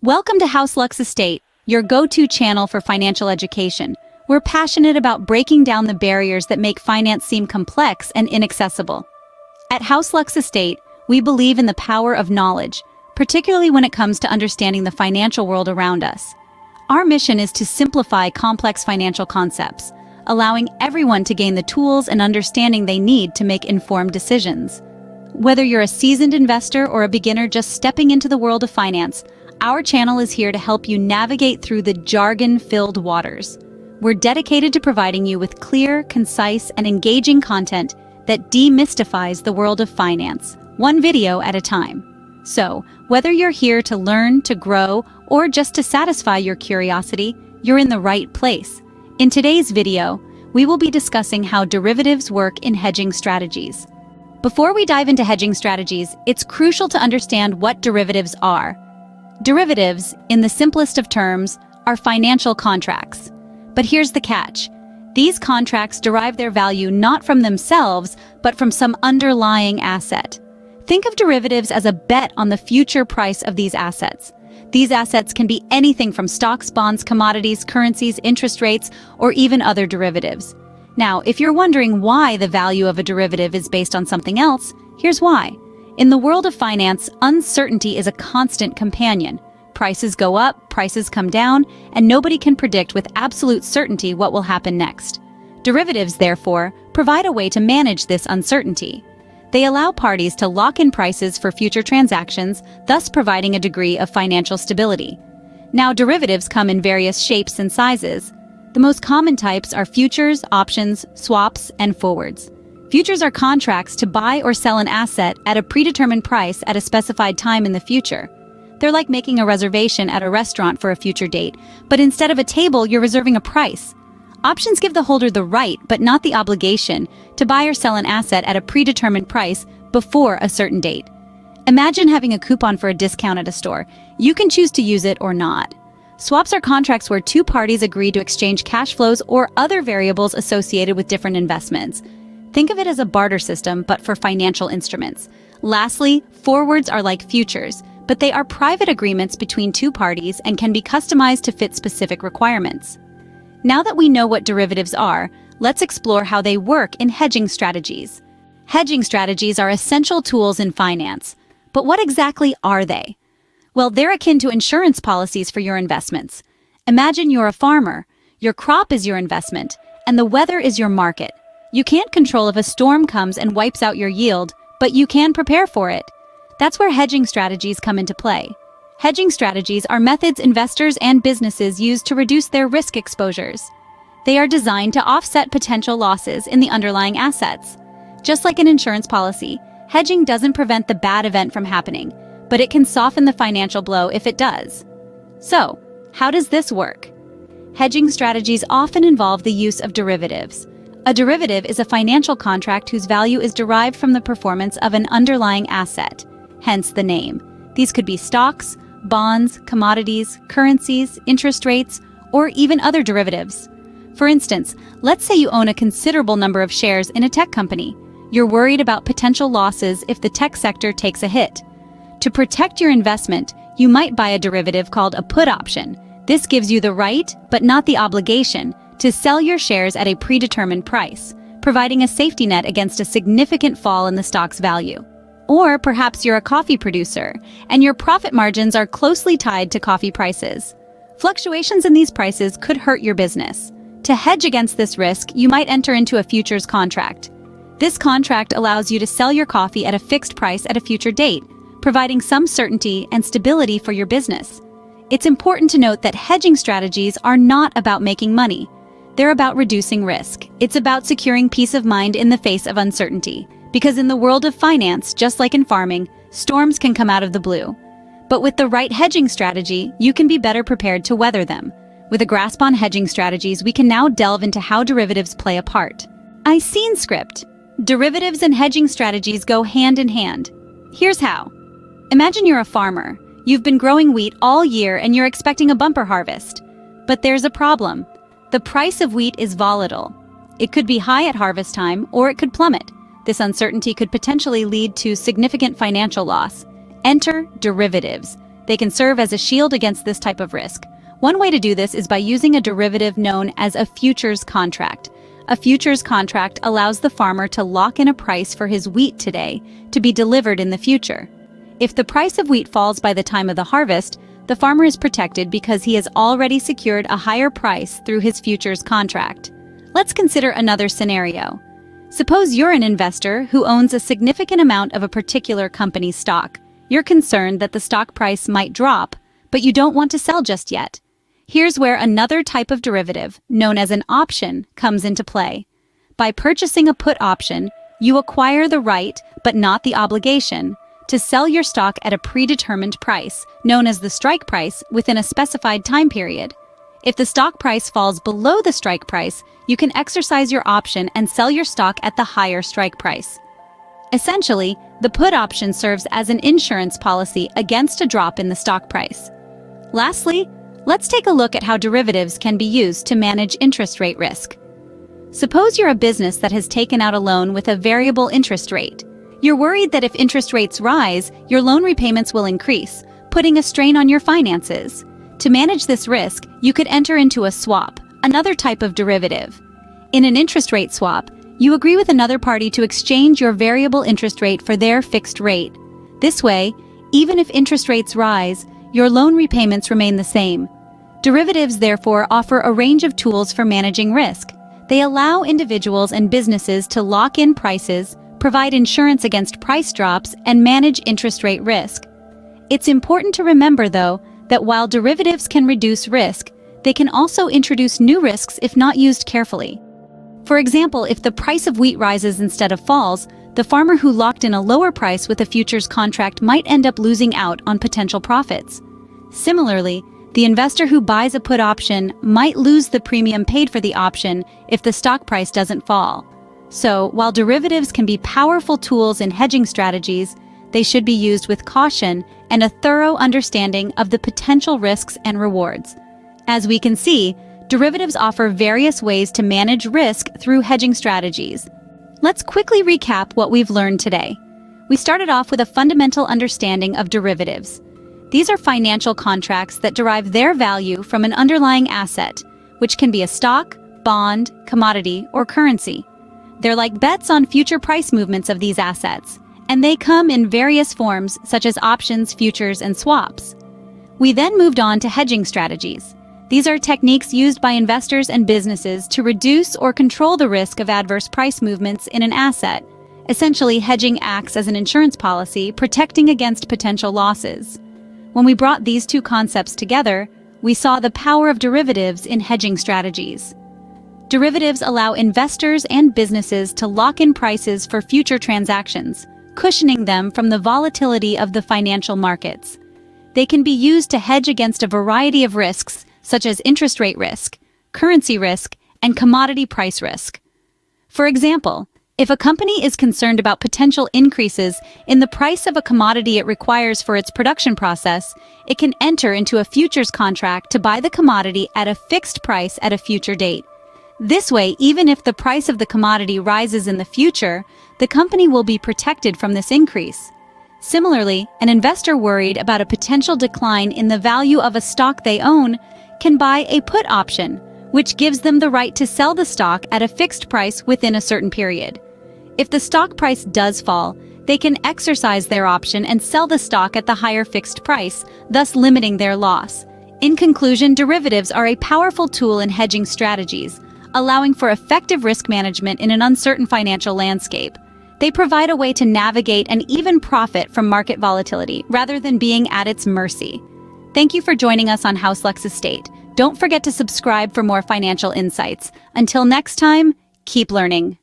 Welcome to House Lux Estate, your go-to channel for financial education. We're passionate about breaking down the barriers that make finance seem complex and inaccessible. At House Lux Estate, we believe in the power of knowledge, particularly when it comes to understanding the financial world around us. Our mission is to simplify complex financial concepts, allowing everyone to gain the tools and understanding they need to make informed decisions. Whether you're a seasoned investor or a beginner just stepping into the world of finance, our channel is here to help you navigate through the jargon-filled waters. We're dedicated to providing you with clear, concise, and engaging content that demystifies the world of finance, one video at a time. So, whether you're here to learn, to grow, or just to satisfy your curiosity, you're in the right place. In today's video, we will be discussing how derivatives work in hedging strategies. Before we dive into hedging strategies, it's crucial to understand what derivatives are. Derivatives, in the simplest of terms, are financial contracts. But here's the catch. These contracts derive their value not from themselves, but from some underlying asset. Think of derivatives as a bet on the future price of these assets. These assets can be anything from stocks, bonds, commodities, currencies, interest rates, or even other derivatives. Now, if you're wondering why the value of a derivative is based on something else, here's why. In the world of finance, uncertainty is a constant companion. Prices go up, prices come down, and nobody can predict with absolute certainty what will happen next. Derivatives, therefore, provide a way to manage this uncertainty. They allow parties to lock in prices for future transactions, thus providing a degree of financial stability. Now, derivatives come in various shapes and sizes. The most common types are futures, options, swaps, and forwards. Futures are contracts to buy or sell an asset at a predetermined price at a specified time in the future. They're like making a reservation at a restaurant for a future date, but instead of a table, you're reserving a price. Options give the holder the right, but not the obligation, to buy or sell an asset at a predetermined price before a certain date. Imagine having a coupon for a discount at a store. You can choose to use it or not. Swaps are contracts where two parties agree to exchange cash flows or other variables associated with different investments. Think of it as a barter system, but for financial instruments. Lastly, forwards are like futures, but they are private agreements between two parties and can be customized to fit specific requirements. Now that we know what derivatives are, let's explore how they work in hedging strategies. Hedging strategies are essential tools in finance. But what exactly are they? Well, they're akin to insurance policies for your investments. Imagine you're a farmer. Your crop is your investment, and the weather is your market. You can't control if a storm comes and wipes out your yield, but you can prepare for it. That's where hedging strategies come into play. Hedging strategies are methods investors and businesses use to reduce their risk exposures. They are designed to offset potential losses in the underlying assets. Just like an insurance policy, hedging doesn't prevent the bad event from happening, but it can soften the financial blow if it does. So, how does this work? Hedging strategies often involve the use of derivatives. A derivative is a financial contract whose value is derived from the performance of an underlying asset, hence the name. These could be stocks, bonds, commodities, currencies, interest rates, or even other derivatives. For instance, let's say you own a considerable number of shares in a tech company. You're worried about potential losses if the tech sector takes a hit. To protect your investment, you might buy a derivative called a put option. This gives you the right, but not the obligation, to sell your shares at a predetermined price, providing a safety net against a significant fall in the stock's value. Or perhaps you're a coffee producer, and your profit margins are closely tied to coffee prices. Fluctuations in these prices could hurt your business. To hedge against this risk, you might enter into a futures contract. This contract allows you to sell your coffee at a fixed price at a future date, providing some certainty and stability for your business. It's important to note that hedging strategies are not about making money. They're about reducing risk. It's about securing peace of mind in the face of uncertainty. Because in the world of finance, just like in farming, storms can come out of the blue. But with the right hedging strategy, you can be better prepared to weather them. With a grasp on hedging strategies, we can now delve into how derivatives play a part. Scene script. Derivatives and hedging strategies go hand in hand. Here's how. Imagine you're a farmer. You've been growing wheat all year and you're expecting a bumper harvest. But there's a problem. The price of wheat is volatile. It could be high at harvest time, or it could plummet. This uncertainty could potentially lead to significant financial loss. Enter derivatives. They can serve as a shield against this type of risk. One way to do this is by using a derivative known as a futures contract. A futures contract allows the farmer to lock in a price for his wheat today to be delivered in the future. If the price of wheat falls by the time of the harvest, the farmer is protected because he has already secured a higher price through his futures contract. Let's consider another scenario. Suppose you're an investor who owns a significant amount of a particular company's stock. You're concerned that the stock price might drop, but you don't want to sell just yet. Here's where another type of derivative, known as an option, comes into play. By purchasing a put option, you acquire the right, but not the obligation, to sell your stock at a predetermined price, known as the strike price, within a specified time period. If the stock price falls below the strike price, you can exercise your option and sell your stock at the higher strike price. Essentially, the put option serves as an insurance policy against a drop in the stock price. Lastly, let's take a look at how derivatives can be used to manage interest rate risk. Suppose you're a business that has taken out a loan with a variable interest rate. You're worried that if interest rates rise, your loan repayments will increase, putting a strain on your finances. To manage this risk, you could enter into a swap, another type of derivative. In an interest rate swap, you agree with another party to exchange your variable interest rate for their fixed rate. This way, even if interest rates rise, your loan repayments remain the same. Derivatives, therefore, offer a range of tools for managing risk. They allow individuals and businesses to lock in prices, provide insurance against price drops, and manage interest rate risk. It's important to remember, though, that while derivatives can reduce risk, they can also introduce new risks if not used carefully. For example, if the price of wheat rises instead of falls, the farmer who locked in a lower price with a futures contract might end up losing out on potential profits. Similarly, the investor who buys a put option might lose the premium paid for the option if the stock price doesn't fall. So, while derivatives can be powerful tools in hedging strategies, they should be used with caution and a thorough understanding of the potential risks and rewards. As we can see, derivatives offer various ways to manage risk through hedging strategies. Let's quickly recap what we've learned today. We started off with a fundamental understanding of derivatives. These are financial contracts that derive their value from an underlying asset, which can be a stock, bond, commodity, or currency. They're like bets on future price movements of these assets, and they come in various forms such as options, futures, and swaps. We then moved on to hedging strategies. These are techniques used by investors and businesses to reduce or control the risk of adverse price movements in an asset. Essentially, hedging acts as an insurance policy, protecting against potential losses. When we brought these two concepts together, we saw the power of derivatives in hedging strategies. Derivatives allow investors and businesses to lock in prices for future transactions, cushioning them from the volatility of the financial markets. They can be used to hedge against a variety of risks, such as interest rate risk, currency risk, and commodity price risk. For example, if a company is concerned about potential increases in the price of a commodity it requires for its production process, it can enter into a futures contract to buy the commodity at a fixed price at a future date. This way, even if the price of the commodity rises in the future, the company will be protected from this increase. Similarly, an investor worried about a potential decline in the value of a stock they own can buy a put option, which gives them the right to sell the stock at a fixed price within a certain period. If the stock price does fall, they can exercise their option and sell the stock at the higher fixed price, thus limiting their loss. In conclusion, derivatives are a powerful tool in hedging strategies, allowing for effective risk management in an uncertain financial landscape. They provide a way to navigate and even profit from market volatility rather than being at its mercy. Thank you for joining us on HouseLux Estate. Don't forget to subscribe for more financial insights. Until next time, keep learning.